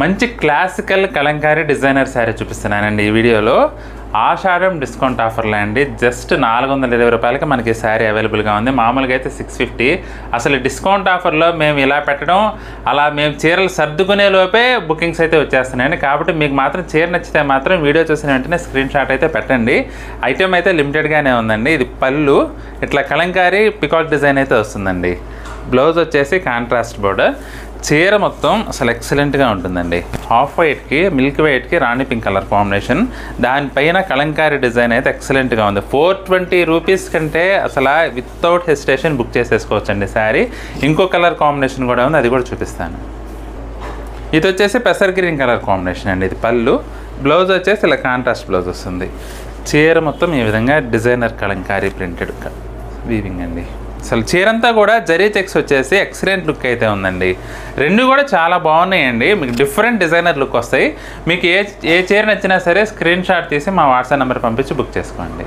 మంచి classical Kalamkari designer sari చూపిస్తున్నానండి ఈ వీడియోలో. ఆషాఢం డిస్కౌంట్ ఆఫర్లో అండి. జస్ట్ 420 రూపాయలకి మనకి శారీ అవైలబుల్గా ఉంది. మామూలుగా అయితే 650. అసలు డిస్కౌంట్ ఆఫర్లో మేము ఇలా పెట్టడం, అలా మేము చీరలు సర్దుకునే లోపే బుకింగ్స్ అయితే వచ్చేస్తున్నాయండి. కాబట్టి మీకు మాత్రం చీర నచ్చితే మాత్రం వీడియో చూసిన వెంటనే స్క్రీన్ షాట్ అయితే పెట్టండి. ఐటెం అయితే లిమిటెడ్గానే ఉందండి. ఇది పళ్ళు, ఇట్లా కలంకారీ పికాక్ డిజైన్ అయితే వస్తుందండి. బ్లౌజ్ వచ్చేసి కాంట్రాస్ట్ బోర్డర్. చీర మొత్తం అసలు ఎక్సలెంట్గా ఉంటుందండి. హాఫ్ వైట్కి మిల్క్ వైట్కి రాణి పింక్ కలర్ కాంబినేషన్, దానిపైన కలంకారీ డిజైన్ అయితే ఎక్సలెంట్గా ఉంది. 420 రూపీస్ కంటే అసలు వితౌట్ హెసిటేషన్ బుక్ చేసేసుకోవచ్చండి శారీ. ఇంకో కలర్ కాంబినేషన్ కూడా ఉంది, అది కూడా చూపిస్తాను. ఇది వచ్చేసి పెసర్ గ్రీన్ కలర్ కాంబినేషన్ అండి. ఇది పళ్ళు, బ్లౌజ్ వచ్చేసి ఇలా కాంట్రాస్ట్ బ్లౌజ్ వస్తుంది. చీర మొత్తం ఈ విధంగా డిజైనర్ కలంకారీ ప్రింటెడ్ వీవింగ్ అండి. అసలు చీరంతా కూడా జరీ చెక్స్ వచ్చేసి ఎక్సలెంట్ లుక్ అయితే ఉందండి. రెండు కూడా చాలా బాగున్నాయండి. మీకు డిఫరెంట్ డిజైనర్ లుక్ వస్తాయి. మీకు ఏ చీర నచ్చినా సరే స్క్రీన్ షాట్ తీసి మా వాట్సాప్ నెంబర్ పంపించి బుక్ చేసుకోండి.